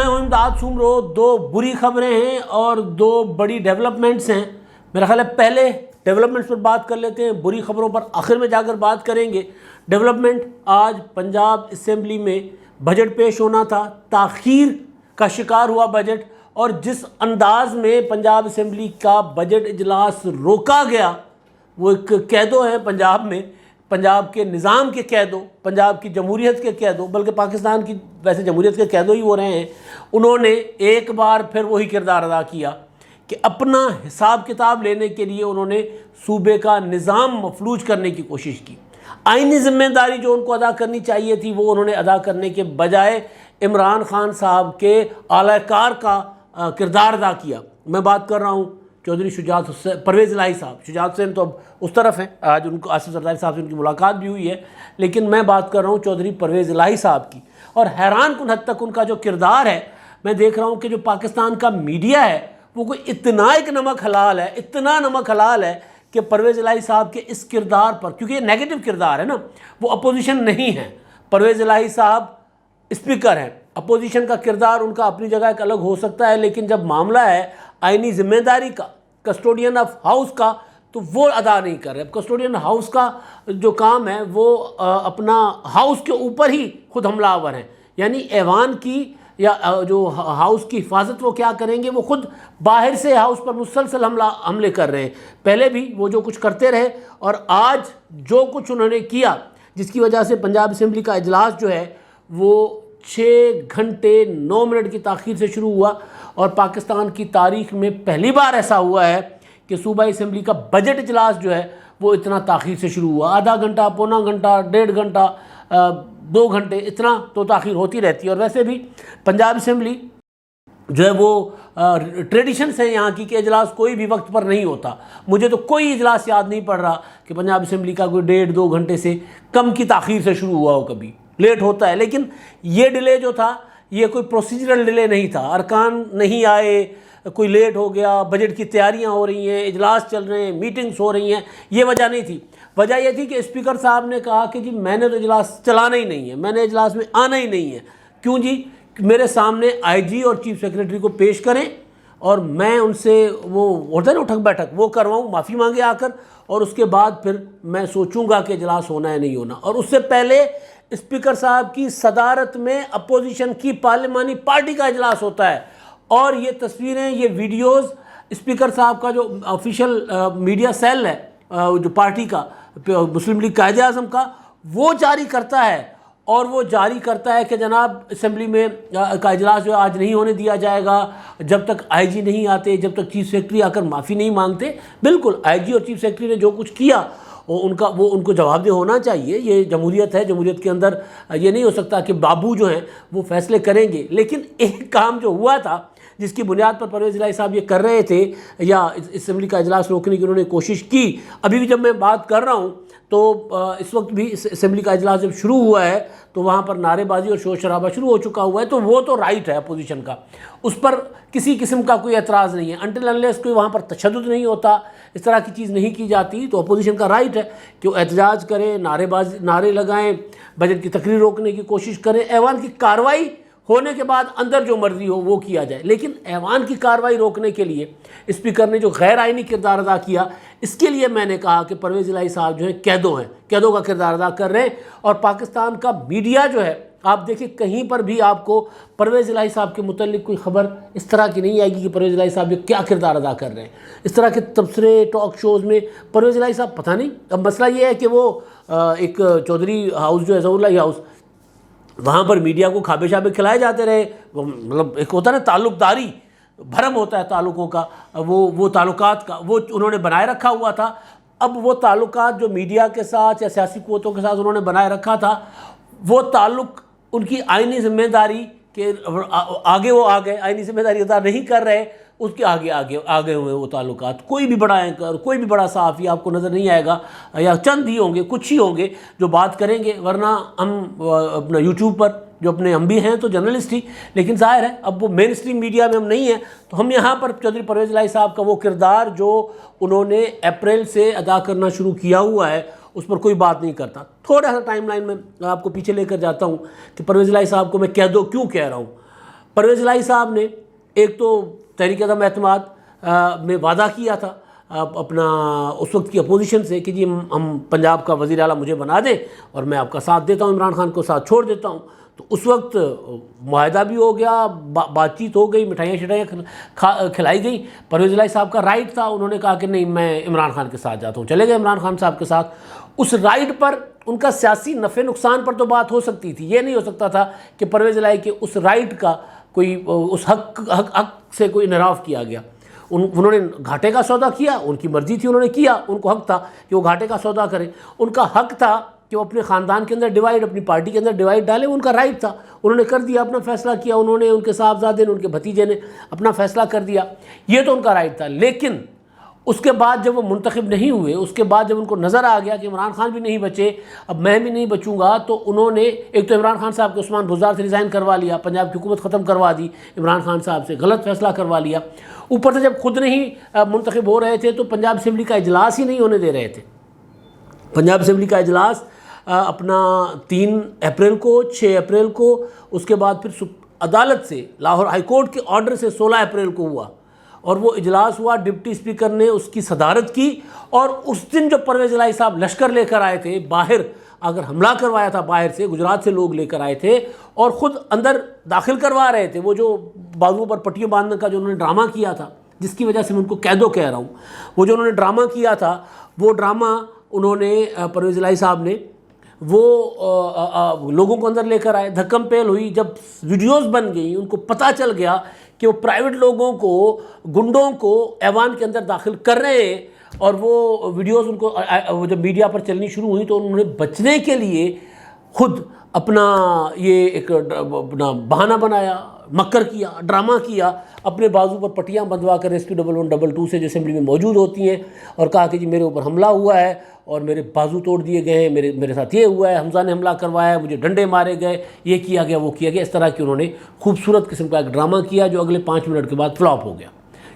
मैं हूं इमदाद सुमरो। दो बुरी खबरें हैं और दो बड़ी डेवलपमेंट्स हैं। मेरा ख्याल है पहले डेवलपमेंट्स पर बात कर लेते हैं, बुरी खबरों पर आखिर में जाकर बात करेंगे। डेवलपमेंट, आज पंजाब असेंबली में बजट पेश होना था, ताख़ीर का शिकार हुआ बजट, और जिस अंदाज में पंजाब असेंबली का बजट इजलास रोका गया वो एक कैदो है पंजाब में, पंजाब के निज़ाम के कैदो, पंजाब की जमहूरियत के कैदो, बल्कि पाकिस्तान की वैसे जमहूरियत के कैदो ही हो रहे हैं। उन्होंने एक बार फिर वही किरदार अदा किया कि अपना हिसाब किताब लेने के लिए उन्होंने सूबे का निज़ाम मफलूज करने की कोशिश की। आइनी जिम्मेदारी जो उनको अदा करनी चाहिए थी वो उन्होंने अदा करने के बजाय इमरान खान साहब के आलाकार का किरदार अदा किया। मैं बात कर रहा हूँ चौधरी शुजात हुसैन, परवेज़ इलाही साहब। शुजात हुसैन तो अब उस तरफ हैं, आज उनको आसिफ जरदारी साहब से उनकी मुलाकात भी हुई है, लेकिन मैं बात कर रहा हूँ चौधरी परवेज़ इलाही साहब की। और हैरान कुन हद तक उनका जो किरदार है, मैं देख रहा हूँ कि जो पाकिस्तान का मीडिया है वो कोई इतना एक नमक हलाल है, इतना नमक हलाल है कि परवेज़ इलाही साहब के इस किरदार पर, क्योंकि ये नेगेटिव किरदार है ना, वो अपोजिशन नहीं है। परवेज़ इलाही साहब स्पीकर हैं, अपोजिशन का किरदार उनका अपनी जगह एक अलग हो सकता है, लेकिन जब मामला है आइनी जिम्मेदारी का, कस्टोडियन ऑफ हाउस का, तो वो अदा नहीं कर रहे। कस्टोडियन हाउस का जो काम है वो अपना हाउस के ऊपर ही खुद हमलावर हैं, यानी ऐवान की या जो हाउस की हिफाजत वो क्या करेंगे, वो खुद बाहर से हाउस पर मुसलसल हमले कर रहे हैं। पहले भी वो जो कुछ करते रहे और आज जो कुछ उन्होंने किया, जिसकी वजह से पंजाब असेंबली का इजलास जो है वो 6 घंटे 9 मिनट की ताख़ीर से शुरू हुआ। और पाकिस्तान की तारीख़ में पहली बार ऐसा हुआ है कि सूबाई असेंबली का बजट इजलास जो है वो इतना ताख़ीर से शुरू हुआ। आधा घंटा, पौना घंटा, 1.5 घंटा, 2 घंटे, इतना तो ताख़ीर होती रहती है। और वैसे भी पंजाब असेंबली जो है वो ट्रेडिशंस हैं यहाँ की कि इजलास कोई भी वक्त पर नहीं होता। मुझे तो कोई इजलास याद नहीं पड़ रहा कि पंजाब असेंबली का कोई 1.5-2 घंटे से कम की ताख़ीर से शुरू हुआ हो। कभी लेट होता है, लेकिन ये डिले जो था ये कोई प्रोसीजरल डिले नहीं था। अरकान नहीं आए, कोई लेट हो गया, बजट की तैयारियां हो रही हैं, इजलास चल रहे हैं, मीटिंग्स हो रही हैं, ये वजह नहीं थी। वजह यह थी कि स्पीकर साहब ने कहा कि जी मैंने तो इजलास चलाना ही नहीं है, मैंने इजलास में आना ही नहीं है। क्यों जी? मेरे सामने आईजी और चीफ सेक्रेटरी को पेश करें और मैं उनसे वो होता है ना उठक बैठक, वो करवाऊँ, माफ़ी मांगे आकर, और उसके बाद फिर मैं सोचूंगा कि इजलास होना है नहीं होना। और उससे पहले स्पीकर साहब की सदारत में अपोजिशन की पार्लिमानी पार्टी का इजलास होता है, और ये तस्वीरें, ये वीडियोस स्पीकर साहब का जो ऑफिशियल मीडिया सेल है जो पार्टी का, मुस्लिम लीग कायदे आज़म का, वो जारी करता है। और वो जारी करता है कि जनाब असेंबली में का इजलास जो आज नहीं होने दिया जाएगा जब तक आईजी नहीं आते, जब तक चीफ सेक्रेटरी आकर माफ़ी नहीं मांगते। बिल्कुल आईजी और चीफ सेक्रेटरी ने जो कुछ किया वो उनको जवाबदेह होना चाहिए। ये जमहूरियत है, जमहूरियत के अंदर ये नहीं हो सकता कि बाबू जो हैं वो फैसले करेंगे। लेकिन एक काम जो हुआ था जिसकी बुनियाद पर परवेज़ इलाही साहब ये कर रहे थे, या असेंबली का इजलास रोकने की उन्होंने कोशिश की। अभी भी जब मैं बात कर रहा हूँ तो इस वक्त भी असेंबली का इजलास जब शुरू हुआ है तो वहाँ पर नारेबाजी और शोर शराबा शुरू हो चुका हुआ है। तो वो तो राइट है अपोजिशन का, उस पर किसी किस्म का कोई एतराज़ नहीं है। अनटिल अनलेस कोई वहाँ पर तशद्दुद नहीं होता, इस तरह की चीज़ नहीं की जाती, तो अपोजिशन का राइट है कि वो एहतजाज करें, नारे लगाएं, बजट की तकरीर रोकने की कोशिश करें। ऐवान की कार्रवाई होने के बाद अंदर जो मर्जी हो वो किया जाए। लेकिन ऐवान की कार्रवाई रोकने के लिए स्पीकर ने जो गैर आइनी किरदार अदा किया, इसके लिए मैंने कहा कि परवेज़ इलाही साहब जो है कैदों हैं, कैदों का किरदार अदा कर रहे हैं। और पाकिस्तान का मीडिया जो है, आप देखिए कहीं पर भी आपको परवेज़ इलाही साहब के मुतल्लिक कोई ख़बर इस तरह की नहीं आएगी कि परवेज़ इलाही साहब ये क्या किरदार अदा कर रहे हैं। इस तरह के तबसरे टॉक शोज़ में परवेज़ इलाही साहब पता नहीं। अब मसला ये है कि वो एक चौधरी हाउस जो है, ज़हूरुल्लाह हाउस, वहाँ पर मीडिया को खाबे शाबे खिलाए जाते रहे। मतलब एक होता है ना ताल्लुकदारी, भरम होता है ताल्लुकों का, वो ताल्लुकात का वो उन्होंने बनाए रखा हुआ था। अब वो ताल्लुकात जो मीडिया के साथ या सियासी क़ुव्वतों के साथ उन्होंने बनाए रखा था, वो ताल्लुक उनकी आइनी जिम्मेदारी के आगे वो आ गए, आइनी जिम्मेदारी अदा नहीं कर रहे, उसके आगे हुए वो ताल्लुकात। कोई भी बड़ा एंकर, कोई भी बड़ा सहाफ़ी आपको नज़र नहीं आएगा, या चंद ही होंगे, कुछ ही होंगे जो बात करेंगे। वरना हम अपना यूट्यूब पर जो अपने हम भी हैं तो जर्नलिस्ट ही, लेकिन ज़ाहिर है अब वो मेन स्ट्रीम मीडिया में हम नहीं हैं, तो हम यहाँ पर चौधरी परवेज़ इलाही साहब का वो किरदार जो उन्होंने अप्रैल से अदा करना शुरू किया हुआ है उस पर कोई बात नहीं करता। थोड़ा सा टाइमलाइन में आपको पीछे लेकर जाता हूँ कि परवेज़ इलाही साहब को मैं कह दो क्यों कह रहा हूँ। परवेज़ इलाही साहब ने एक तो तहरीक-ए-एतमाद में वादा किया था अपना उस वक्त की अपोजिशन से कि जी हम पंजाब का वज़ीर आला मुझे बना दें और मैं आपका साथ देता हूँ, इमरान खान को साथ छोड़ देता हूँ। तो उस वक्त मुआहदा भी हो गया, बातचीत हो गई, मिठाइयाँ शिठाइयाँ खिलाई गई। परवेज़ इलाही साहब का राइट था, उन्होंने कहा कि नहीं मैं इमरान खान के साथ जाता हूँ, चले गए इमरान खान साहब के साथ। उस राइट पर उनका सियासी नफ़े नुकसान पर तो बात हो सकती थी, ये नहीं हो सकता था कि परवेज़ इलाही के उस राइट का कोई उस हक से कोई इनराफ किया गया। उन्होंने घाटे का सौदा किया, उनकी मर्ज़ी थी, उन्होंने किया, उनको हक था कि वो घाटे का सौदा करें। उनका हक था कि वो अपने ख़ानदान के अंदर डिवाइड, अपनी पार्टी के अंदर डिवाइड डाले, उनका राइट था। उन्होंने कर दिया, अपना फ़ैसला किया, उन्होंने, उनके साहबजादे ने, उनके भतीजे ने अपना फ़ैसला कर दिया, ये तो उनका राइट था। लेकिन उसके बाद जब वो मुंतखब नहीं हुए, उसके बाद जब उनको नज़र आ गया कि इमरान खान भी नहीं बचे, अब मैं भी नहीं बचूंगा, तो उन्होंने एक तो इमरान खान साहब के उस्मान बुज़दार से रिज़ाइन करवा लिया, पंजाब की हुकूमत ख़त्म करवा दी, इमरान खान साहब से गलत फ़ैसला करवा लिया। ऊपर से जब खुद नहीं मुंतखब हो रहे थे तो पंजाब असम्बली का इजलास ही नहीं होने दे रहे थे। पंजाब असम्बली का इजलास अपना 3 अप्रैल को, 6 अप्रैल को, उसके बाद फिर अदालत से, लाहौर हाई कोर्ट के ऑर्डर से 16 अप्रैल को हुआ और वो इजलास हुआ। डिप्टी स्पीकर ने उसकी सदारत की और उस दिन जो परवेज़ इलाही साहब लश्कर लेकर आए थे, बाहर अगर हमला करवाया था, बाहर से गुजरात से लोग लेकर आए थे और ख़ुद अंदर दाखिल करवा रहे थे। वो जो बाजुओं पर पट्टियाँ बांधने का जो उन्होंने ड्रामा किया था, जिसकी वजह से मैं उनको कैदो कह रहा हूँ, वो जो उन्होंने ड्रामा किया था, वो ड्रामा उन्होंने परवेज़ इलाही साहब ने वो लोगों को अंदर लेकर आए, धक्कम पेल हुई। जब वीडियोस बन गई, उनको पता चल गया कि वो प्राइवेट लोगों को, गुंडों को ऐवान के अंदर दाखिल कर रहे हैं और वो वीडियोस उनको जब मीडिया पर चलनी शुरू हुई तो उन्होंने बचने के लिए खुद अपना ये एक अपना बहाना बनाया, मक्कर किया, ड्रामा किया, अपने बाजू पर पट्टियाँ बंधवा कर रेस्क्यू 112 से जो असेंबली में मौजूद होती हैं और कहा कि जी मेरे ऊपर हमला हुआ है और मेरे बाजू तोड़ दिए गए हैं, मेरे साथ ये हुआ है, हमजा ने हमला करवाया है, मुझे डंडे मारे गए, ये किया गया, वो किया गया। इस तरह की उन्होंने खूबसूरत किस्म का एक ड्रामा किया जो अगले 5 मिनट के बाद फ्लॉप हो गया,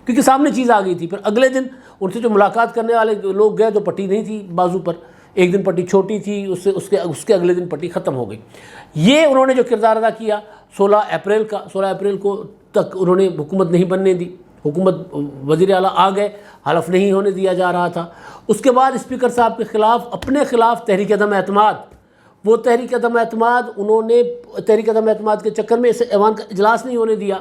क्योंकि सामने चीज़ आ गई थी। फिर अगले दिन उनसे जो मुलाकात करने वाले लोग गए तो पट्टी नहीं थी बाजू पर, एक दिन पट्टी छोटी थी, उसके अगले दिन पट्टी ख़त्म हो गई। ये उन्होंने जो किरदार अदा किया 16 अप्रैल को तक उन्होंने हुकूमत नहीं बनने दी, हुकूमत वज़ीर आला आ गए, हलफ नहीं होने दिया जा रहा था। उसके बाद स्पीकर साहब के ख़िलाफ़, अपने ख़िलाफ़ तहरीक-ए-एतमाद, वो तहरीक-ए-एतमाद उन्होंने तहरीक-ए-एतमाद के चक्कर में इसे ऐवान का इजलास नहीं होने दिया।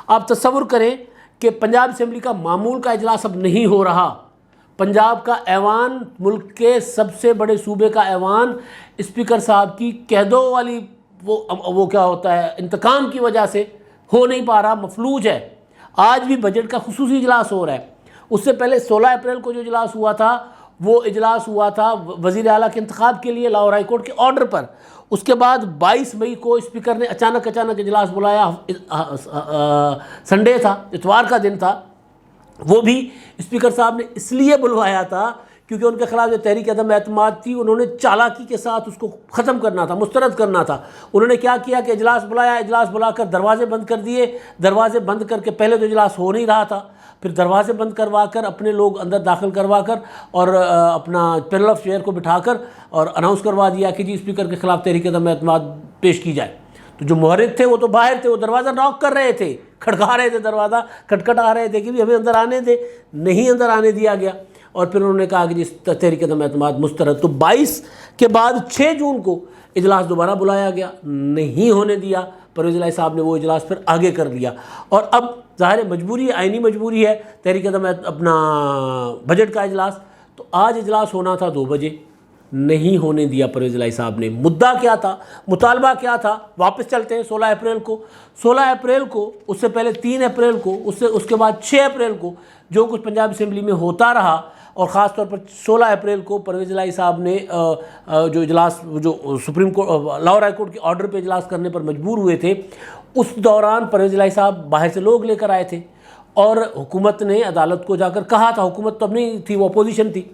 आप तसव्वुर करें कि पंजाब असम्बली का मामूल का इजलास अब नहीं हो रहा। पंजाब का ऐवान, मुल्क के सबसे बड़े सूबे का ऐवान, स्पीकर साहब की कैदों वाली वो क्या होता है, इंतकाम की वजह से हो नहीं पा रहा, मफलूज है। आज भी बजट का खुसूसी इजलास हो रहा है। उससे पहले 16 अप्रैल को जो इजलास हुआ था, वो इजलास हुआ था वज़ीर आला के इंतखाब के लिए लाहौर हाई कोर्ट के ऑर्डर पर। उसके बाद 22 मई को स्पीकर ने अचानक इजलास बुलाया, संडे था, इतवार का दिन था। वो भी स्पीकर साहब ने इसलिए बुलवाया था क्योंकि उनके खिलाफ जो तहरीक-ए-एतमाद थी, उन्होंने चालाकी के साथ उसको ख़त्म करना था, मुस्तरद करना था। उन्होंने क्या किया कि इजलास बुलाया, इजलास बुलाकर दरवाजे बंद कर दिए। दरवाजे बंद करके, पहले तो इजलास हो नहीं रहा था, फिर दरवाजे बंद करवा कर, अपने लोग अंदर दाखिल करवा कर और अपना पैनल ऑफ चेयर को बिठाकर और अनाउंस करवा दिया कि जी स्पीकर के खिलाफ तहरीक-ए-एतमाद पेश की जाए। तो जो मुहर्रिक थे वो तो बाहर थे, वो दरवाज़ा नॉक कर रहे थे, खटखा रहे थे, दरवाज़ा खटखटा रहे थे कि भी हमें अंदर आने दे, नहीं अंदर आने दिया गया। और फिर उन्होंने कहा कि जिस तहरीक-ए-एतमाद मुस्तरद। तो 22 के बाद 6 जून को इजलास दोबारा बुलाया गया, नहीं होने दिया। परवेज़ इलाही साहब ने वो इजलास फिर आगे कर लिया और अब ज़ाहिर मजबूरी, आइनी मजबूरी है, तहरीक-ए-एतमाद अपना बजट का इजलास। तो आज इजलास होना था 2 बजे, नहीं होने दिया परवेज़ इलाही साहब ने। मुद्दा क्या था, मुतालबा क्या था? वापस चलते हैं 16 अप्रैल को। 16 अप्रैल को, उससे पहले 3 अप्रैल को, उसके बाद 6 अप्रैल को जो कुछ पंजाब असम्बली में होता रहा और ख़ास तौर पर 16 अप्रैल को परवेज़ इलाही साहब ने जो इजलास, जो supreme court, Lahore high court के ऑर्डर पे इजलास करने पर मजबूर हुए थे, उस दौरान परवेज़ इलाही साहब बाहर से लोग लेकर आए थे और हुकूमत ने अदालत को जाकर कहा था, हुकूमत तब नहीं थी, वो अपोजिशन थी,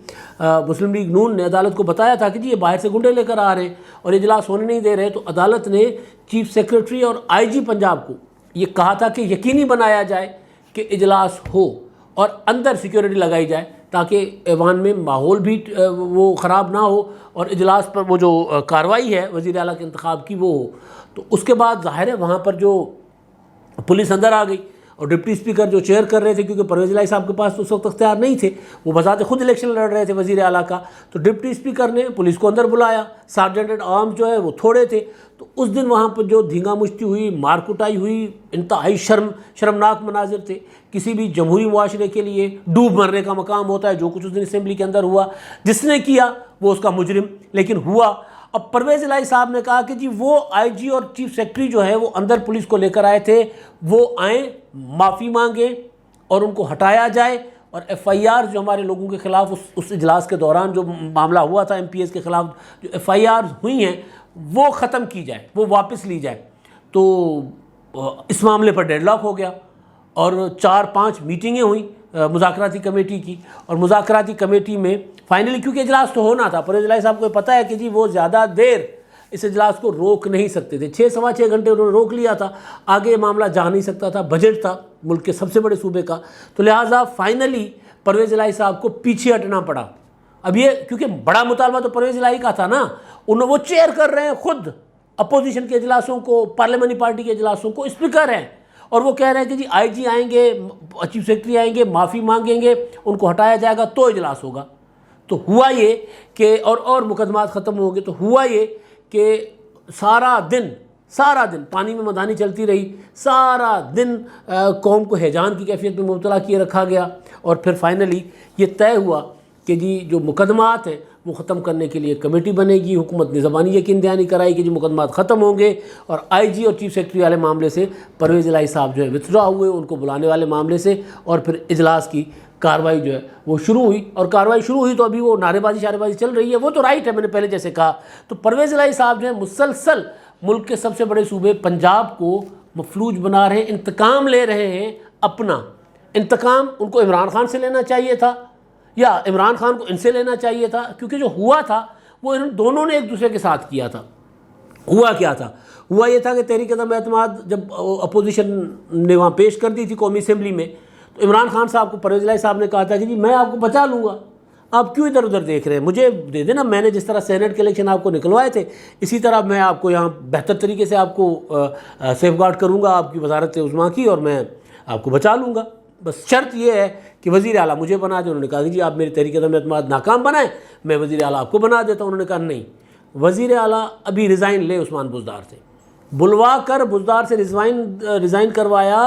मुस्लिम लीग नून ने अदालत को बताया था कि जी ये बाहर से गुंडे लेकर आ रहे हैं और इजलास होने नहीं दे रहे। तो अदालत ने चीफ सेक्रेटरी और IG पंजाब को ये कहा था कि यकीनी बनाया जाए कि इजलास हो और अंदर सिक्योरिटी लगाई जाए ताकि ऐवान में माहौल भी वो ख़राब ना हो और इजलास पर वो जो कार्रवाई है वज़ीर आला के इंतखाब की वो हो। तो उसके बाद ज़ाहिर है वहाँ पर जो पुलिस अंदर आ गई और डिप्टी स्पीकर जो चेयर कर रहे थे, क्योंकि परवेज़ इलाही साहब के पास तो उस वक्त अख्तियार नहीं थे, वो बजाते खुद इलेक्शन लड़ रहे थे वज़ीर आला का, तो डिप्टी स्पीकर ने पुलिस को अंदर बुलाया। सार्जेंट एट आर्म्स जो है वो थोड़े थे, तो उस दिन वहाँ पर जो धींगा मुश्ती हुई, मार कुटाई हुई, इंतहाई शर्मनाक मनाजिर थे। किसी भी जमहूरी मुआशरे के लिए डूब मरने का मकाम होता है जो कुछ उस दिन असम्बली के अंदर हुआ। जिसने किया वो उसका मुजरिम, लेकिन हुआ। अब परवेज़ इलाही साहब ने कहा कि जी वो आईजी और चीफ सेक्रेटरी जो है वो अंदर पुलिस को लेकर आए थे, वो आए, माफ़ी मांगे और उनको हटाया जाए, और एफआईआर जो हमारे लोगों के ख़िलाफ़ उस इजलास के दौरान जो मामला हुआ था एमपीएस के ख़िलाफ़ जो एफआईआर हुई हैं वो ख़त्म की जाए, वो वापस ली जाए। तो इस मामले पर डेडलॉक हो गया और 4-5 मीटिंगें हुई मुज़ाकराती कमेटी की, और मुज़ाकराती कमेटी में फाइनली, क्योंकि इजलास तो होना था, परवेज़ इलाही साहब को पता है कि जी वो ज़्यादा देर इस इजलास को रोक नहीं सकते थे। 6-6.25 घंटे उन्होंने रोक लिया था, आगे मामला जा नहीं सकता था, बजट था मुल्क के सबसे बड़े सूबे का, तो लिहाजा फाइनली परवेज़ इलाही साहब को पीछे हटना पड़ा। अब ये क्योंकि बड़ा मुतालबा तो परवेज़ इलाही का था ना, वो चेयर कर रहे हैं खुद अपोजिशन के इजलासों को, पार्लियामेंट्री पार्टी के इजलासों को, स्पीकर हैं, और वो कह रहे हैं कि जी आईजी आएंगे, चीफ सेक्रेटरी आएंगे, माफ़ी मांगेंगे, उनको हटाया जाएगा तो इजलास होगा। तो हुआ ये कि और मुकदमात ख़त्म हो गए। तो हुआ ये कि सारा दिन पानी में मदानी चलती रही, सारा दिन कौम को हैजान की कैफियत में मुब्तला किए रखा गया, और फिर फाइनली ये तय हुआ कि जी जो मुकदमात हैं वो ख़त्म करने के लिए कमेटी बनेगी। हुकूमत ने ज़बानी यकीन दहानी कराई कि जी मुकदमात ख़त्म होंगे, और आईजी और चीफ सेक्रेटरी वाले मामले से परवेज़ इलाही साहब जो है विथड्रॉ हुए, उनको बुलाने वाले मामले से, और फिर इजलास की कार्रवाई जो है वो शुरू हुई। और कार्रवाई शुरू हुई तो अभी वो नारेबाजी शारेबाजी चल रही है, वो तो राइट है, मैंने पहले जैसे कहा। तो परवेज़ इलाही साहब जो है मुसलसल मुल्क के सबसे बड़े सूबे पंजाब को मफलूज बना रहे हैं, इंतकाम ले रहे हैं। अपना इंतकाम उनको इमरान खान से लेना चाहिए था, या इमरान खान को इनसे लेना चाहिए था, क्योंकि जो हुआ था वो इन दोनों ने एक दूसरे के साथ किया था। हुआ क्या था? हुआ ये था कि तहरीक अदम-ए-एतमाद जब अपोजिशन ने वहाँ पेश कर दी थी कौमी असम्बली में, तो इमरान खान साहब को परवेज़ इलाही साहब ने कहा था कि जी मैं आपको बचा लूँगा, आप क्यों इधर उधर देख रहे हैं, मुझे दे देना, मैंने जिस तरह सेनेट के इलेक्शन आपको निकलवाए थे इसी तरह मैं आपको यहाँ बेहतर तरीके से आपको सेफ गार्ड करूँगा, आपकी वजारत उज़्मा की, और मैं आपको बचा लूँगा। बस शर्त यह है कि वज़ीर आला मुझे बना दे। उन्होंने कहा कि जी आप मेरी तहरीक अदम-ए-एतमाद नाकाम बनाएं, मैं वज़ीर आला आपको बना देता हूँ। उन्होंने कहा नहीं, वज़ीर आला अभी रिज़ाइन ले उस्मान बुज़दार से, बुलवा कर बुज़दार से रिज़ाइन करवाया,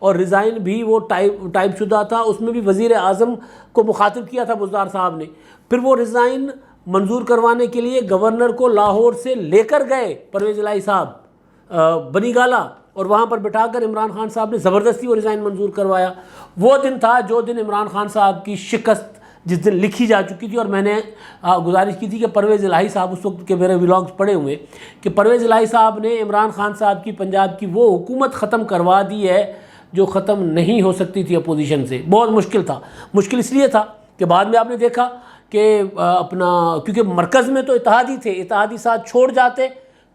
और रिज़ाइन भी वो टाइप शुदा था, उसमें भी वज़ीर आज़म को मुखातिब किया था बुज़दार साहब ने। फिर वो रिज़ाइन मंजूर करवाने के लिए गवर्नर को लाहौर से लेकर गए परवेज़ इलाही साहब बनीगाला, और वहाँ पर बिठाकर इमरान खान साहब ने ज़बरदस्ती वो रिज़ाइन मंजूर करवाया। वो दिन था जो दिन इमरान खान साहब की शिकस्त जिस दिन लिखी जा चुकी थी, और मैंने गुजारिश की थी कि परवेज़ इलाही साहब, उस वक्त के मेरे व्लॉग्स पड़े हुए, कि परवेज़ इलाही साहब ने इमरान खान साहब की पंजाब की वो हुकूमत ख़त्म करवा दी है जो ख़त्म नहीं हो सकती थी अपोजिशन से। बहुत मुश्किल था। मुश्किल इसलिए था कि बाद में आपने देखा कि क्योंकि मरकज़ में तो इत्तेहादी थे, इत्तेहादी साथ छोड़ जाते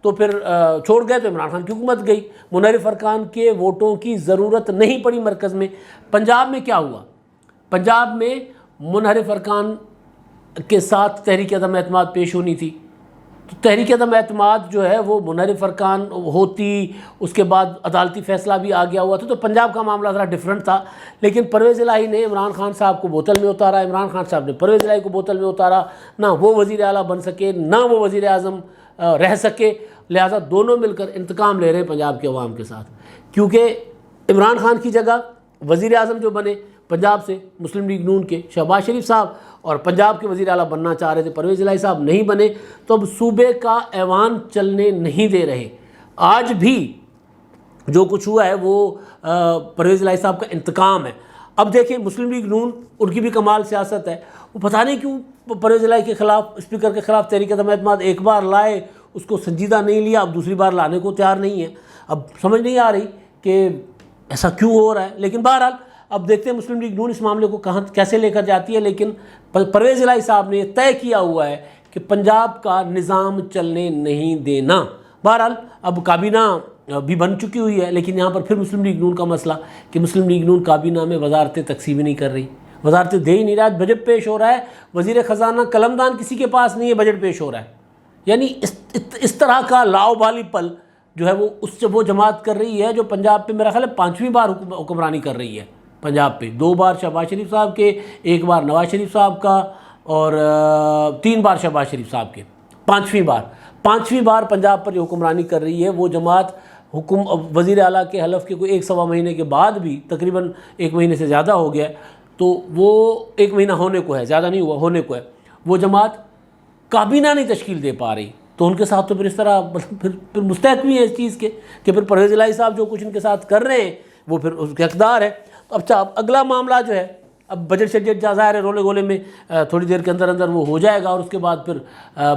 तो फिर छोड़ गए तो इमरान खान की हुकूमत गई। मुनव्वर फरकान के वोटों की ज़रूरत नहीं पड़ी मरकज़ में। पंजाब में क्या हुआ? पंजाब में मुनव्वर फरकान के साथ तहरीक अदम-ए-एतमाद पेश होनी थी, तो तहरीक अदम-ए-एतमाद जो है वो मुनव्वर फरकान होती, उसके बाद अदालती फ़ैसला भी आ गया हुआ था, तो पंजाब का मामला ज़रा डिफरेंट था। लेकिन परवेज़ इलाही ने इमरान खान साहब को बोतल में उतारा, इमरान खान साहब ने परवेज़ इलाही को बोतल में उतारा। ना वो वज़ीर आला बन सके, ना वो वज़ीर आज़म रह सके, लिहाजा दोनों मिलकर इंतकाम ले रहे हैं पंजाब के अवाम के साथ। क्योंकि इमरान खान की जगह वज़ीर आज़म जो बने पंजाब से मुस्लिम लीग नून के शहबाज शरीफ साहब, और पंजाब के वज़ीर आला बनना चाह रहे थे, परवेज़ इलाही साहब नहीं बने, तो अब सूबे का ऐवान चलने नहीं दे रहे। आज भी जो कुछ हुआ है वो परवेज़ इलाही साहब का इंतकाम है। अब देखें मुस्लिम लीग नून, उनकी भी कमाल सियासत है, वो पता नहीं क्यों परवेज़ इलाही के ख़िलाफ़, स्पीकर के ख़िलाफ़ तहरीक अदम-ए-एतमाद एक बार लाए, उसको संजीदा नहीं लिया, अब दूसरी बार लाने को तैयार नहीं है। अब समझ नहीं आ रही कि ऐसा क्यों हो रहा है। लेकिन बहरहाल अब देखते हैं मुस्लिम लीग नून इस मामले को कहाँ कैसे लेकर जाती है। लेकिन परवेज़ इलाही साहब ने तय किया हुआ है कि पंजाब का निज़ाम चलने नहीं देना। बहरहाल अब काबीना भी बन चुकी हुई है, लेकिन यहाँ पर फिर मुस्लिम लीग नून का मसला कि मुस्लिम लीग नून काबीना में वजारतें तकसीम ही नहीं कर रही, वजारतें दे ही नहीं रहा। बजट पेश हो रहा है, वज़ीर ख़जाना कलमदान किसी के पास नहीं है, बजट पेश हो रहा है। यानी इस तरह का लाओबाली पल जो है वो उससे वो जमात कर रही है जो पंजाब पे मेरा ख्याल है 5वीं बार हुक्मरानी कर रही है पंजाब पे। 2 बार शहबाज शरीफ साहब के, 1 बार नवाज शरीफ साहब का और 3 बार शहबाज शरीफ साहब के। 5वीं बार पंजाब पर जो हुक्मरानी कर रही है वो जमात वज़ीर आला के हलफ के कोई 1-1.25 महीने के बाद भी, तकरीबन 1 महीने से ज़्यादा हो गया, तो वो 1 महीना होने को है, ज़्यादा नहीं हुआ, होने को है, वो जमात काबीना नहीं तश्कील दे पा रही। तो उनके साथ तो फिर इस तरह फिर मुस्तहक भी है इस चीज़ के कि फिर परवेज़ इलाही साहब जो कुछ इनके साथ कर रहे हैं वो फिर उसके हकदार है। तो अच्छा, अब अगला मामला जो है, अब बजट शजट ज़ाहिर है रोले गोले में थोड़ी देर के अंदर अंदर वो हो जाएगा और उसके बाद फिर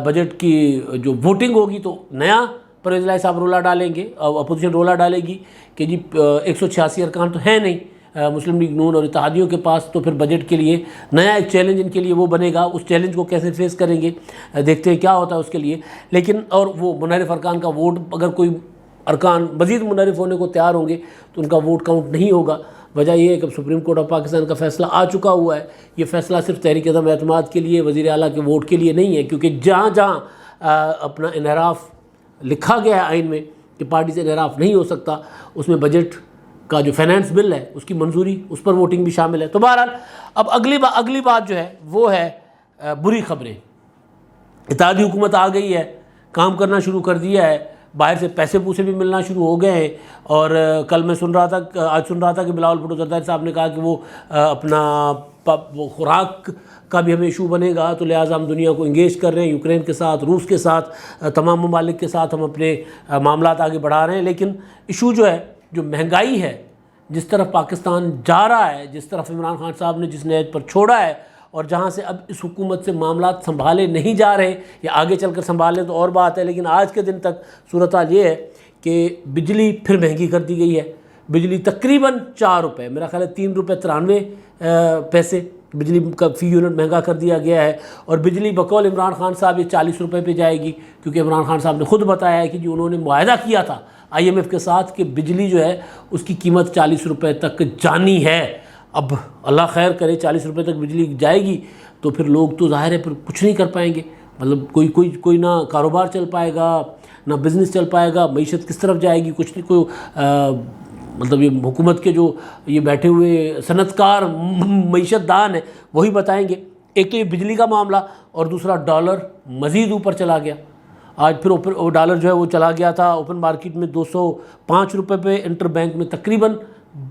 बजट की जो वोटिंग होगी तो नया परवेज़ इलाही साहब रोला डालेंगे, अपोजिशन रोला डालेगी कि जी 186 अरकान तो है नहीं मुस्लिम लीग नून और इत्तेहादियों के पास, तो फिर बजट के लिए नया एक चैलेंज इनके लिए वो बनेगा। उस चैलेंज को कैसे फेस करेंगे देखते हैं क्या होता है उसके लिए। लेकिन और वो मुनहरिफ अरकान का वोट, अगर कोई अरकान मज़ीद मुनहरिफ होने को तैयार होंगे तो उनका वोट काउंट नहीं होगा। वजह यह है कि सुप्रीम कोर्ट ऑफ पाकिस्तान का फ़ैसला आ चुका हुआ है। ये फ़ैसला सिर्फ तहरीक अदम एतमाद के लिए, वज़ीर आला के वोट के लिए नहीं है, क्योंकि जहाँ जहाँ अपना इनहराफ लिखा गया है आइन में कि पार्टी से इनहराफ नहीं हो सकता, उसमें बजट का जो फाइनेंस बिल है उसकी मंजूरी, उस पर वोटिंग भी शामिल है। तो बहरहाल अब अगली बात जो है वो है बुरी खबरें। इत्तेहादी हुकूमत आ गई है, काम करना शुरू कर दिया है, बाहर से पैसे पूसे भी मिलना शुरू हो गए हैं। और कल मैं आज सुन रहा था कि बिलावल भुट्टो ज़रदारी साहब ने कहा कि वो अपना खुराक का भी हमें इशू बनेगा, तो लिहाजा हम दुनिया को इंगेज कर रहे हैं, यूक्रेन के साथ, रूस के साथ, तमाम ममालिक के साथ हम अपने मामलात आगे बढ़ा रहे हैं। लेकिन इशू जो है, जो महंगाई है, जिस तरफ पाकिस्तान जा रहा है, जिस तरफ इमरान खान साहब ने जिस नहज पर छोड़ा है, और जहाँ से अब इस हुकूमत से मामलात संभाले नहीं जा रहे, या आगे चलकर संभाल लें तो और बात है, लेकिन आज के दिन तक सूरत हाल ये है कि बिजली फिर महंगी कर दी गई है। बिजली तकरीबन 4 रुपये, मेरा ख्याल है 3 रुपये 93 पैसे बिजली का फ़ी यूनिट महंगा कर दिया गया है। और बिजली बकौल इमरान खान साहब ये 40 रुपये पे जाएगी, क्योंकि इमरान खान साहब ने खुद बताया है कि जो उन्होंने मुआहदा किया था IMF के साथ कि बिजली जो है उसकी कीमत 40 रुपये तक जानी है। अब अल्लाह खैर करे 40 रुपये तक बिजली जाएगी तो फिर लोग तो ज़ाहिर है फिर कुछ नहीं कर पाएंगे, मतलब कोई ना कारोबार चल पाएगा, ना बिज़नेस चल पाएगा, मईशत किस तरफ जाएगी, कुछ नहीं। मतलब ये हुकूमत के जो ये बैठे हुए सनतकार मईशतदान है वही बताएंगे। एक तो ये बिजली का मामला, और दूसरा डॉलर मज़ीद ऊपर चला गया। आज फिर ऊपर डॉलर जो है वो चला गया था ओपन मार्केट में 205 रुपये पे, इंटर बैंक में तकरीबन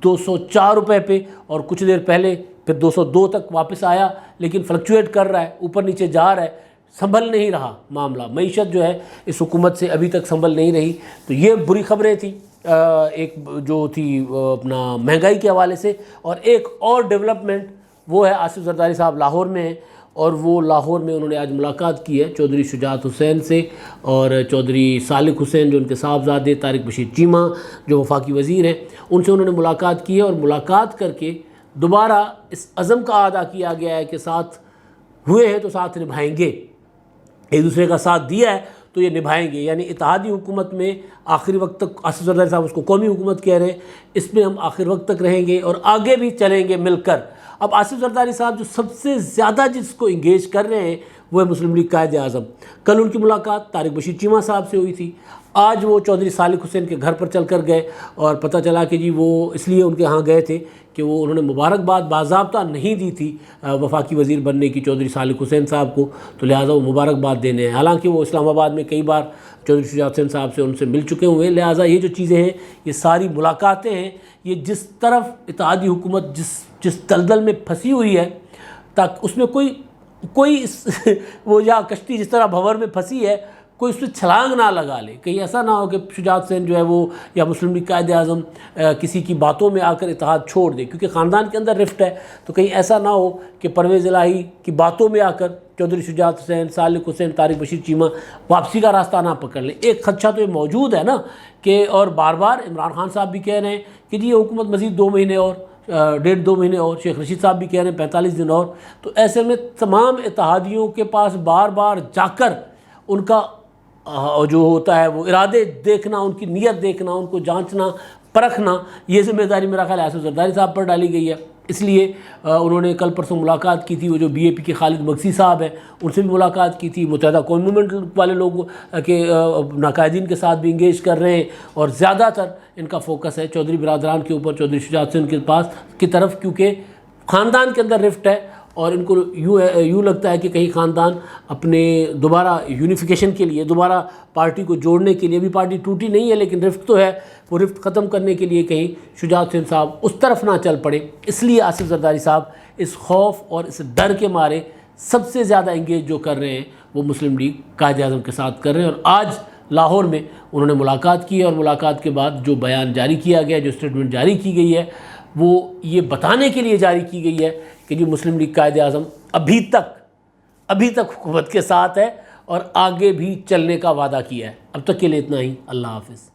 204 रुपये पे, और कुछ देर पहले फिर 202 तक वापस आया, लेकिन फ्लक्चुएट कर रहा है, ऊपर नीचे जा रहा है, संभल नहीं रहा मामला। मईशत जो है इस हुकूमत से अभी तक संभल नहीं रही। तो ये बुरी खबरें थी, एक जो थी अपना महंगाई के हवाले से। और एक और डेवलपमेंट वो है, आसिफ जरदारी साहब लाहौर में हैं, और वो लाहौर में उन्होंने आज मुलाकात की है चौधरी शुजात हुसैन से, और चौधरी सालिक हुसैन जो उनके साहबजादे, तारिक बशीर चीमा जो वफाकी वज़ीर हैं, उनसे उन्होंने मुलाकात की है। और मुलाकात करके दोबारा इस अज़म का अदा किया गया है कि साथ हुए हैं तो साथ निभाएंगे, एक दूसरे का साथ दिया है तो ये निभाएंगे। यानी इत्तेहादी हुकूमत में आखिरी वक्त तक, आसिफ जरदारी साहब उसको कौमी हुकूमत कह रहे हैं, इसमें हम आखिर वक्त तक रहेंगे और आगे भी चलेंगे मिलकर। अब आसिफ जरदारी साहब जो सबसे ज़्यादा जिसको इंगेज कर रहे हैं वो है मुस्लिम लीग कायद आज़म। कल उनकी मुलाकात तारिक बशीर चीमा साहब से हुई थी, आज वो चौधरी सालिक हुसैन के घर पर चल कर गए, और पता चला कि जी वो इसलिए उनके यहाँ गए थे कि वो उन्होंने मुबारकबाद बाज़ाब्ता नहीं दी थी वफाकी वज़ीर बनने की चौधरी सालिक हुसैन साहब को, तो लिहाजा वो मुबारकबाद देने हैं। हालांकि वो इस्लामाबाद में कई बार चौधरी शुजात हुसैन साहब से उनसे मिल चुके हुए हैं। लिहाजा ये जो चीज़ें हैं, ये सारी मुलाकातें हैं, ये जिस तरफ इत्तेहादी हुकूमत जिस दलदल में फंसी हुई है, ताकि उसमें कोई वो या कश्ती जिस तरह भंवर में फंसी है, कोई उसमें छलांग ना लगा ले। कहीं ऐसा ना हो कि शुजात हुसैन जो है वो या मुस्लिम लीग कायद आज़म किसी की बातों में आकर इत्तेहाद छोड़ दे, क्योंकि ख़ानदान के अंदर रिफ्ट है। तो कहीं ऐसा ना हो कि परवेज़ इलाही की बातों में आकर चौधरी शुजात हुसैन, सालिक हुसैन, तारिक बशीर चीमा वापसी का रास्ता ना पकड़ ले। एक खदशा तो ये मौजूद है ना कि, और बार बार इमरान खान साहब भी कह रहे हैं कि जी ये हुकूमत मज़ीद 2 महीने और 1.5-2 महीने और, शेख रशीद साहब भी कह रहे हैं 45 दिन और। तो ऐसे में तमाम इत्तेहादियों के पास बार बार जाकर उनका जो होता है वो इरादे देखना, उनकी नीयत देखना, उनको जांचना परखना, ये जिम्मेदारी मेरा ख्याल आसिफ जरदारी साहब पर डाली गई है। इसलिए उन्होंने कल परसों मुलाकात की थी। वो जो BAP के खालिद मगसी साहब हैं उनसे भी मुलाकात की थी। मुत्तहदा कौम मूवमेंट वाले लोग के नाकायदीन के साथ भी इंगेज कर रहे हैं और ज़्यादातर इनका फोकस है चौधरी बिरादरान के ऊपर, चौधरी शुजात सिंह के पास की तरफ, क्योंकि ख़ानदान के अंदर रिफ्ट है और इनको यूँ लगता है कि कहीं ख़ानदान अपने दोबारा यूनिफिकेशन के लिए, दोबारा पार्टी को जोड़ने के लिए, भी पार्टी टूटी नहीं है लेकिन रिफ्ट तो है, वो रिफ्ट ख़त्म करने के लिए कहीं शुजात सिंह साहब उस तरफ ना चल पड़े। इसलिए आसिफ जरदारी साहब इस खौफ और इस डर के मारे सबसे ज़्यादा इंगेज जो कर रहे हैं वो मुस्लिम लीग कायद-ए-आज़म के साथ कर रहे हैं। और आज लाहौर में उन्होंने मुलाकात की है और मुलाकात के बाद जो बयान जारी किया गया, जो स्टेटमेंट जारी की गई है, वो ये बताने के लिए जारी की गई है कि जो मुस्लिम लीग कायद-ए-आज़म अभी तक हुकूमत के साथ है और आगे भी चलने का वादा किया है। अब तक के लिए इतना ही। अल्लाह हाफ़िज़।